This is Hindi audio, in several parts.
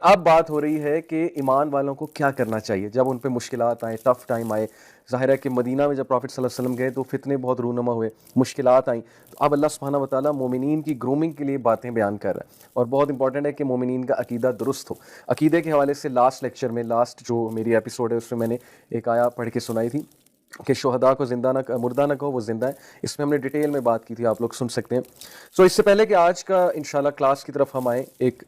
अब बात हो रही है कि ईमान वालों को क्या करना चाहिए जब उन पे मुश्किलात आए, टफ टाइम आए। ज़ाहिर है कि मदीना में जब प्रॉफिट सल्लल्लाहु अलैहि वसल्लम गए तो फितने बहुत रूनमा हुए, मुश्किलात आई। तो अब अल्लाह सुब्हानहू व तआला मोमिनीन की ग्रूमिंग के लिए बातें बयान कर रहा है और बहुत इंपॉर्टेंट है कि मोमिनीन का अकीदा दुरुस्त हो। अकीदे के हवाले से लास्ट लेक्चर में, लास्ट जो मेरी एपिसोड है उसमें मैंने एक आया पढ़ के सुनाई थी कि शुहदा को जिंदा ना मुर्दा ना कहो, वो जिंदा है। इसमें हमने डिटेल में बात की थी, आप लोग सुन सकते हैं। सो इससे पहले कि आज का इंशाल्लाह क्लास की तरफ हम आए, एक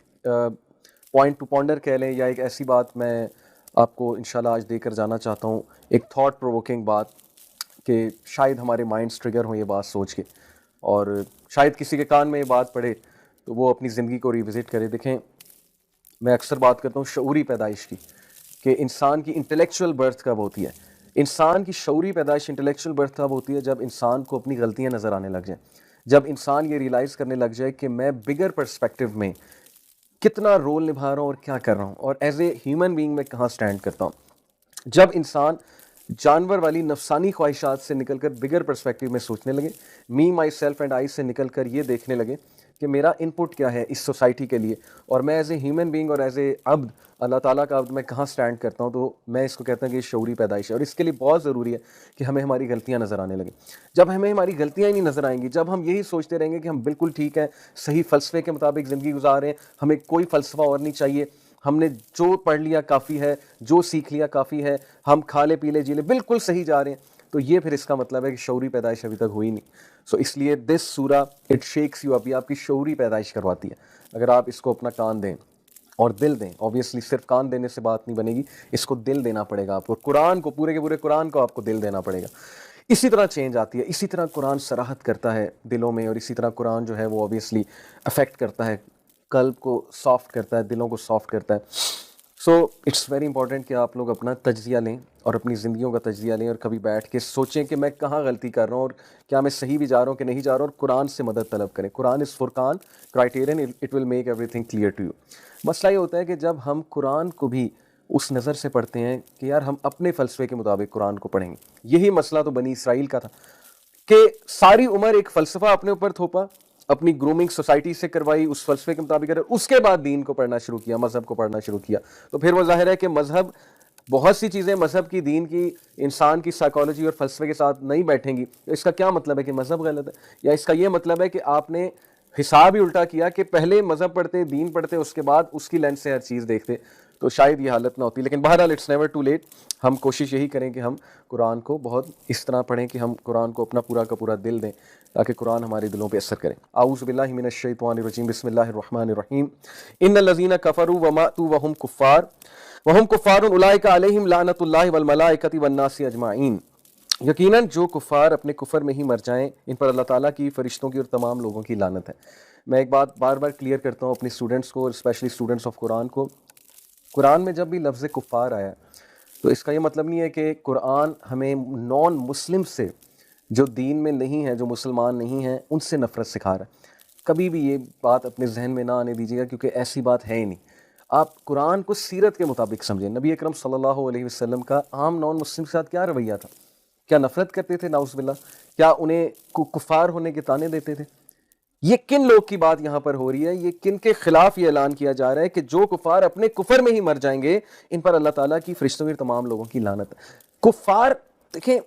पॉइंट टू पॉन्डर कह लें या एक ऐसी बात मैं आपको इंशाल्लाह आज देकर जाना चाहता हूँ, एक थॉट प्रोवोकिंग बात कि शायद हमारे माइंड्स ट्रिगर हों ये बात सोच के, और शायद किसी के कान में ये बात पड़े तो वो अपनी ज़िंदगी को रिविज़िट करे। देखें, मैं अक्सर बात करता हूँ शऊरी पैदाइश की, कि इंसान की इंटेलेक्चुअल बर्थ कब होती है। इंसान की शऊरी पैदाइश, इंटेलेक्चुअल बर्थ कब होती है? जब इंसान को अपनी गलतियाँ नज़र आने लग जाएं, जब इंसान ये रियलाइज़ करने लग जाए कि मैं बिगर पर्सपेक्टिव में कितना रोल निभा रहा हूँ और क्या कर रहा हूँ, और एज ए ह्यूमन बीइंग में कहाँ स्टैंड करता हूँ। जब इंसान जानवर वाली नफसानी ख्वाहिशात से निकलकर बिगर पर्सपेक्टिव में सोचने लगे, मी माई सेल्फ एंड आई से निकलकर ये देखने लगे कि मेरा इनपुट क्या है इस सोसाइटी के लिए, और मैं एज ए ह्यूमन बीइंग और एज ए अब्द, अल्लाह ताला का अब्द, मैं कहाँ स्टैंड करता हूँ, तो मैं इसको कहता हूँ कि शऊरी पैदाइश है। और इसके लिए बहुत ज़रूरी है कि हमें हमारी गलतियाँ नज़र आने लगे। जब हमें हमारी गलतियाँ ही नहीं नज़र आएंगी, जब हम यही सोचते रहेंगे कि हम बिल्कुल ठीक है, सही फ़लसफ़े के मुताबिक ज़िंदगी गुजार रहे हैं, हमें कोई फ़लसफ़ा और नहीं चाहिए, हमने जो पढ़ लिया काफ़ी है, जो सीख लिया काफ़ी है, हम खा ले पी ले जी ले, बिल्कुल सही जा रहे हैं, तो ये फिर इसका मतलब है कि शऊरी पैदाइश अभी तक हुई नहीं। सो इसलिए दिस सूरा इट शेक्स यू अप, ये आपकी शऊरी पैदाइश करवाती है। अगर आप इसको अपना कान दें और दिल दें, ऑब्वियसली सिर्फ कान देने से बात नहीं बनेगी, इसको दिल देना पड़ेगा आपको, कुरान को, पूरे के पूरे कुरान को आपको दिल देना पड़ेगा। इसी तरह चेंज आती है, इसी तरह कुरान सराहत करता है दिलों में, और इसी तरह कुरान जो है वो ऑब्वियसली अफेक्ट करता है, कल्ब को सॉफ्ट करता है, दिलों को सॉफ्ट करता है। सो इट्स वेरी इंपॉर्टेंट कि आप लोग अपना तज्जिया लें और अपनी ज़िंदगियों का तज्जिया लें, और कभी बैठ के सोचें कि मैं कहाँ गलती कर रहा हूँ और क्या मैं सही भी जा रहा हूँ कि नहीं जा रहा हूँ, और कुरान से मदद तलब करें। Quran is Furqan, criterion, it will make everything clear to you. मसला ये होता है कि जब हम कुरान को भी उस नज़र से पढ़ते हैं कि यार हम अपने फ़लसफ़े के मुताबिक कुरान को पढ़ेंगे। यही मसला तो बनी इसराइल का था कि सारी उम्र एक फ़लसफ़ा अपने ऊपर थोपा, अपनी ग्रूमिंग सोसाइटी से करवाई, उस फलसफे के मुताबिक करे, उसके बाद दीन को पढ़ना शुरू किया, मजहब को पढ़ना शुरू किया। तो फिर वो जाहिर है कि मजहब, बहुत सी चीज़ें मजहब की, दीन की, इंसान की साइकोलॉजी और फलसफे के साथ नहीं बैठेंगी। तो इसका क्या मतलब है कि मजहब गलत है, या इसका यह मतलब है कि आपने हिसाब ही उल्टा किया कि पहले मजहब पढ़ते, दीन पढ़ते, उसके बाद उसकी लेंस से हर चीज़ देखते, तो शायद ये हालत ना होती। लेकिन बहरहाल इट्स नेवर टू लेट। हम कोशिश यही करें कि हम कुरान को बहुत इस तरह पढ़ें कि हम कुरान को अपना पूरा का पूरा दिल दें, ताकि कुरान हमारे दिलों पे असर करे। आऊज़ु बिल्लाहि मिनश शैतानिर रजीम, बिस्मिल्लाहिर रहमानिर रहीम। इन्नल लज़ीना कफ़रू व मातू व हुम कुफ़्फ़ारुन उलाइका अलैहिम लानतुल्लाहि वल मलाइकति वन नासि अजमाइन। यकीनन जो कुफ़ार अपने कुफ़र में ही मर जाएं, इन पर अल्लाह ताला की, फ़रिश्तों की और तमाम लोगों की लानत है। मैं एक बात बार बार क्लियर करता हूँ अपने स्टूडेंट्स को, स्पेशली स्टूडेंट्स ऑफ कुरान को। कुरान में जब भी लफ्ज़ कुफ़ार आया तो इसका ये मतलब नहीं है कि कुरान हमें नॉन मुस्लिम से, जो दीन में नहीं है, जो मुसलमान नहीं हैं, उनसे नफ़रत सिखा रहा है। कभी भी ये बात अपने जहन में ना आने दीजिएगा, क्योंकि ऐसी बात है ही नहीं। आप कुरान को सीरत के मुताबिक समझें। नबी अकरम सल्लल्लाहु अलैहि वसल्लम का आम नॉन मुस्लिम के साथ क्या रवैया था? क्या नफ़रत करते थे? नाउज़ुबिल्लाह। क्या उन्हें कुफ़ार होने के ताने देते थे? ये किन लोग की बात यहाँ पर हो रही है? ये किन के खिलाफ ये ऐलान किया जा रहा है कि जो कुफार अपने कुफर में ही मर जाएंगे, इन पर अल्लाह ताला की, फरिश्तों की, तमाम लोगों की लानत है। कुफार, देखें,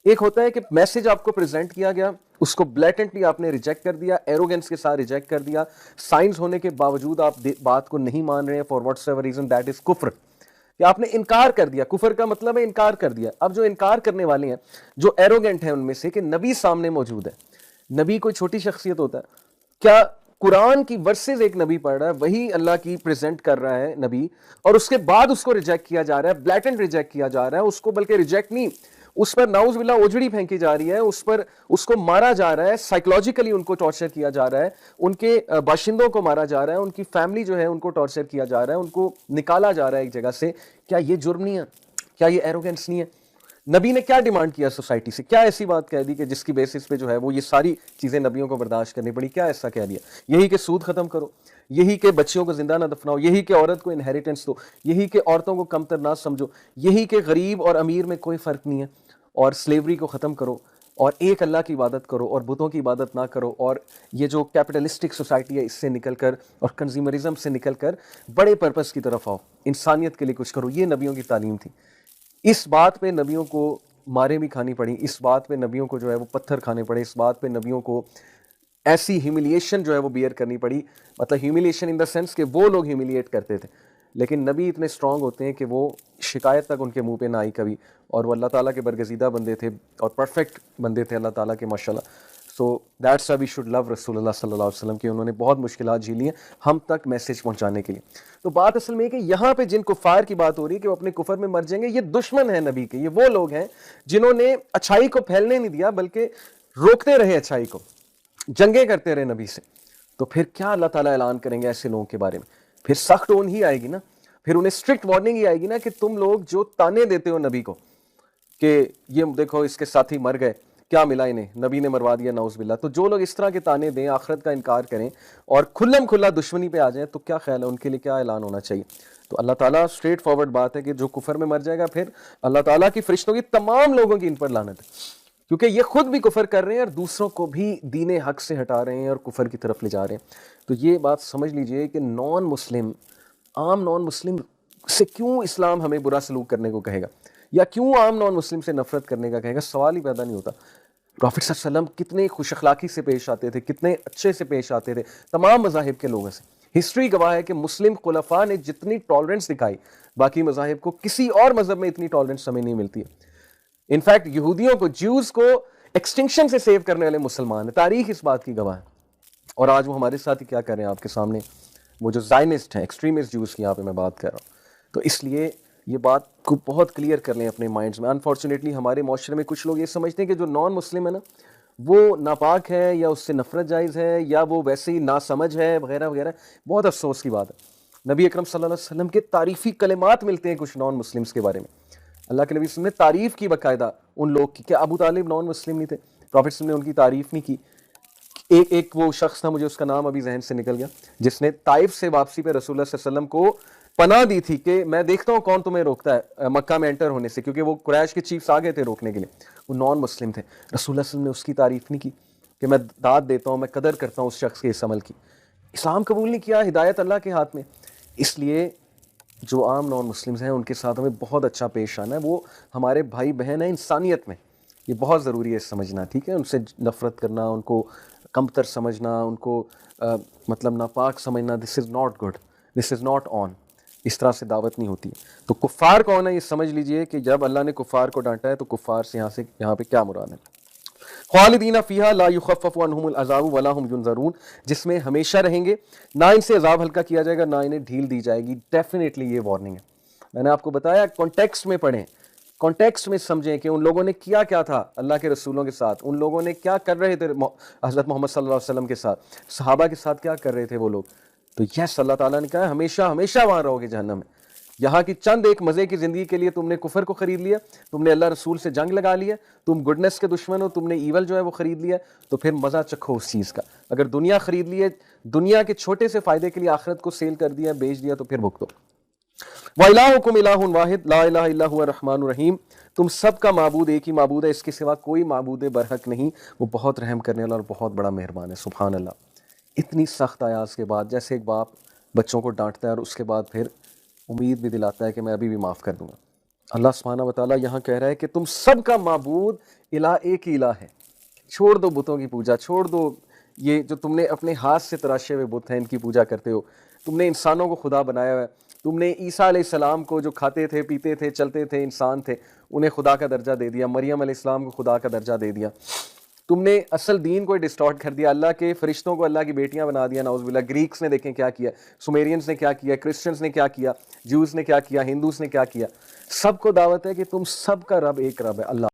एक होता है कि मैसेज आपको प्रेजेंट किया गया, उसको ब्लैटेंटली आपने रिजेक्ट कर दिया, एरोगेंस के साथ रिजेक्ट कर दिया, साइंस होने के बावजूद आप बात को नहीं मान रहे हैं फॉर व्हाटसएवर रीजन, दैट इज कुफ्र, कि आपने इनकार कर दिया। कुफर का मतलब है इनकार कर दिया। अब जो इनकार करने वाले हैं, जो एरोगेंट है उनमें से, कि नबी सामने मौजूद है, नबी कोई छोटी शख्सियत होता है क्या? कुरान की वर्सेस एक नबी पढ़ रहा है, वही अल्लाह की प्रेजेंट कर रहा है नबी, और उसके बाद उसको रिजेक्ट किया जा रहा है, ब्लैटेंट रिजेक्ट किया जा रहा है उसको, बल्कि रिजेक्ट नहीं, उस पर नाउज बिल्ला ओजड़ी फेंकी जा रही है, उस पर, उसको मारा जा रहा है, साइकोलॉजिकली उनको टॉर्चर किया जा रहा है, उनके बाशिंदों को मारा जा रहा है, उनकी फैमिली जो है उनको टॉर्चर किया जा रहा है, उनको निकाला जा रहा है एक जगह से। क्या ये जुर्म नहीं है? क्या ये एरोगेंस नहीं है? नबी ने क्या डिमांड किया सोसाइटी से? क्या ऐसी बात कह दी कि जिसकी बेसिस पे जो है वो ये सारी चीजें नबियों को बर्दाश्त करनी पड़ी? क्या ऐसा कह दिया? यही कि सूद खत्म करो, यही कि बच्चियों को जिंदा ना दफनाओ, यही कि औरत को इनहेरिटेंस दो, यही कि औरतों को कमतर ना समझो, यही कि गरीब और अमीर में कोई फर्क नहीं है, और स्लेवरी को खत्म करो। और एक अल्लाह की इबादत करो और बुतों की इबादत ना करो, और ये जो कैपिटलिस्टिक सोसाइटी है इससे निकल कर और कंज्यूमरिज्म से निकल कर बड़े पर्पस की तरफ आओ, इंसानियत के लिए कुछ करो। ये नबियों की तालीम थी। इस बात पे नबियों को मारे भी खानी पड़ी, इस बात पे नबियों को जो है वो पत्थर खाने पड़े, इस बात पे नबियों को ऐसी ह्यूमिलिएशन जो है वो बियर करनी पड़ी। मतलब ह्यूमिलिएशन इन द सेंस कि वो लोग ह्यूमिलिएट करते थे, लेकिन नबी इतने स्ट्रांग होते हैं कि वो शिकायत तक उनके मुंह पे ना आई कभी, और वो अल्लाह ताला के बरगज़ीदा बंदे थे और परफेक्ट बंदे थे अल्लाह ताला के, माशाल्लाह। So that's why we should love रसूलुल्लाह सल्लल्लाहु अलैहि वसल्लम, कि उन्होंने बहुत मुश्किलात झेली हैं हम तक मैसेज पहुंचाने के लिए। तो बात असल में है कि यहाँ पे जिन कुफार की बात हो रही है कि वो अपने कुफर में मर जाएंगे, ये दुश्मन है नबी के। ये वो लोग हैं जिन्होंने अच्छाई को फैलने नहीं दिया, बल्कि रोकते रहे अच्छाई को, जंगे करते रहे नबी से। तो फिर क्या अल्लाह ताला ऐलान करेंगे ऐसे लोगों के बारे में? फिर सख्त टोन ही आएगी ना, फिर उन्हें स्ट्रिक्ट वार्निंग ही आएगी ना कि तुम लोग जो ताने देते हो नबी को कि ये देखो इसके साथी मर गए, क्या मिला इन्हें, नबी ने मरवा दिया नाउज़ बिल्लाह। तो जो लोग इस तरह के ताने दें, आखिरत का इनकार करें और खुल्लम खुल्ला दुश्मनी पे आ जाएं, तो क्या ख्याल है उनके लिए क्या ऐलान होना चाहिए? तो अल्लाह ताला स्ट्रेट फॉरवर्ड बात है कि जो कुफर में मर जाएगा, फिर अल्लाह ताला की फरिश्तों की तमाम लोगों की इन पर लानत है, क्योंकि ये खुद भी कुफर कर रहे हैं और दूसरों को भी दीन हक से हटा रहे हैं और कुफर की तरफ ले जा रहे हैं। तो ये बात समझ लीजिए कि नॉन मुस्लिम, आम नॉन मुस्लिम से क्यों इस्लाम हमें बुरा सलूक करने को कहेगा, या क्यों आम नॉन मुस्लिम से नफरत करने का कहेगा? सवाल ही पैदा नहीं होता। प्रॉफिट सल्लल्लाहु अलैहि वसल्लम कितने खुश अखलाकी से पेश आते थे, कितने अच्छे से पेश आते थे तमाम मज़ाहिब के लोगों से। हिस्ट्री गवाह है कि मुस्लिम खुलफा ने जितनी टॉलरेंस दिखाई बाकी मज़ाहिब को, किसी और मज़हब में इतनी टॉलरेंस हमें नहीं मिलती है। इनफैक्ट यहूदियों को, ज्यूज को एक्सटिंक्शन से सेव करने वाले मुसलमान है, तारीख इस बात की गवाह है। और आज वो हमारे साथ ही क्या कर रहे हैं आपके सामने, वो जो जायनिस्ट हैं, एक्सट्रीमिस्ट ज्यूज की यहाँ पे मैं बात कर रहा हूँ। तो इसलिए ये बात को बहुत क्लियर कर लें अपने माइंड्स में। अनफॉर्चुनेटली हमारे माशरे में कुछ लोग ये समझते हैं कि जो नॉन मुस्लिम है ना, वो नापाक है या उससे नफरत जायज़ है या वो वैसे ही नासमझ है वगैरह वगैरह। बहुत अफसोस की बात है। नबी अकरम सल्लल्लाहु अलैहि वसल्लम के तारीफ़ी कलिमात मिलते हैं कुछ नॉन मुस्लिम्स के बारे में। अल्लाह के नबी ने तारीफ़ की बाकायदा उन लोग की। क्या अबू तालिब नॉन मुस्लिम नहीं थे? प्रॉफिट ने उनकी तारीफ़ नहीं की? एक वो शख्स था, मुझे उसका नाम अभी जहन से निकल गया, जिसने ताइफ से वापसी पे रसूलुल्लाह सल्लल्लाहु अलैहि वसल्लम को पनाह दी थी कि मैं देखता हूँ कौन तुम्हें रोकता है मक्का में एंटर होने से, क्योंकि वो कुरैश के चीफ्स आ गए थे रोकने के लिए। वो नॉन मुस्लिम थे। रसूलुल्लाह सल्लल्लाहु अलैहि वसल्लम ने उसकी तारीफ़ नहीं की कि मैं दाद देता हूँ, मैं कदर करता हूँ उस शख्स के इस अमल की। इस्लाम कबूल नहीं किया, हिदायत अल्लाह के हाथ में। इसलिए जो आम नॉन मुस्लिम्स हैं उनके साथ हमें बहुत अच्छा पेश आना है। वो हमारे भाई बहन हैं इंसानियत में, ये बहुत ज़रूरी है समझना, ठीक है? उनसे नफ़रत करना, उनको कमतर समझना, उनको मतलब नापाक समझना, this is not good, this is not on. इस तरह से दावत नहीं होती। तो कुफ़ार कौन है ये समझ लीजिए कि जब अल्लाह ने कुफ़ार को डांटा है तो कुफ़ार से यहाँ पे क्या मुराद है? खालिदीना फ़ीहा ला युख़फ़फ़ु अन्हुमुल अज़ाबु वला हुम युनज़रून, जिसमें हमेशा रहेंगे, ना इनसे अज़ाब हल्का किया जाएगा, ना इन्हें ढील दी जाएगी। डेफिनेटली ये वार्निंग है। मैंने आपको बताया कॉन्टेक्स्ट में पढ़ें, कॉन्टेक्स्ट में समझें कि उन लोगों ने किया क्या था अल्लाह के रसूलों के साथ, उन लोगों ने क्या कर रहे थे हज़रत मोहम्मद सल्लल्लाहु अलैहि वसल्लम के साथ, सहाबा के साथ क्या कर रहे थे वो लोग। तो यस, अल्लाह ताला ने कहा हमेशा हमेशा वहां रहोगे जहन्नम में। यहाँ की चंद एक मजे की जिंदगी के लिए तुमने कुफर को खरीद लिया, तुमने अल्लाह रसूल से जंग लगा लिया, तुम गुडनेस के दुश्मन हो, तुमने ईवल जो है वो खरीद लिया, तो फिर मजा चखो उस चीज का। अगर दुनिया खरीद ली है, दुनिया के छोटे से फायदे के लिए आखिरत को सेल कर दिया, बेच दिया, तो फिर भुगतो। व इलाहुकुम इलाहुन वाहिद ला इलाहा इल्ला हुवा रहमानुर रहीम, तुम सबका माबूद एक ही माबूद है, इसके सिवा कोई माबूद बरहक नहीं, वो बहुत रहम करने वाला और बहुत बड़ा मेहरबान है। सुभान अल्लाह। इतनी सख्त आयात के बाद, जैसे एक बाप बच्चों को डांटता है और उसके बाद फिर उम्मीद भी दिलाता है कि मैं अभी भी माफ़ कर दूंगा, अल्लाह सुब्हानहू व तआला यहाँ कह रहा है कि तुम सबका माबूद इला एक ही इला है। छोड़ दो बुतों की पूजा, छोड़ दो ये जो तुमने अपने हाथ से तराशे हुए बुत हैं इनकी पूजा करते हो। तुमने इंसानों को खुदा बनाया हुआ है। तुमने ईसा अलैहिस्सलाम को जो खाते थे, पीते थे, चलते थे, इंसान थे, उन्हें खुदा का दर्जा दे दिया। मरियम अलैहिस्सलाम को खुदा का दर्जा दे दिया। तुमने असल दीन को डिस्टॉर्ट कर दिया। अल्लाह के फरिश्तों को अल्लाह की बेटियां बना दिया, नाउज़ुबिल्लाह। ग्रीक्स ने देखें क्या किया, सुमेरियंस ने क्या किया, क्रिश्चियंस ने क्या किया, ज्यूज ने क्या किया, हिंदूस ने क्या किया। सबको दावत है कि तुम सबका रब एक रब है, अल्लाह।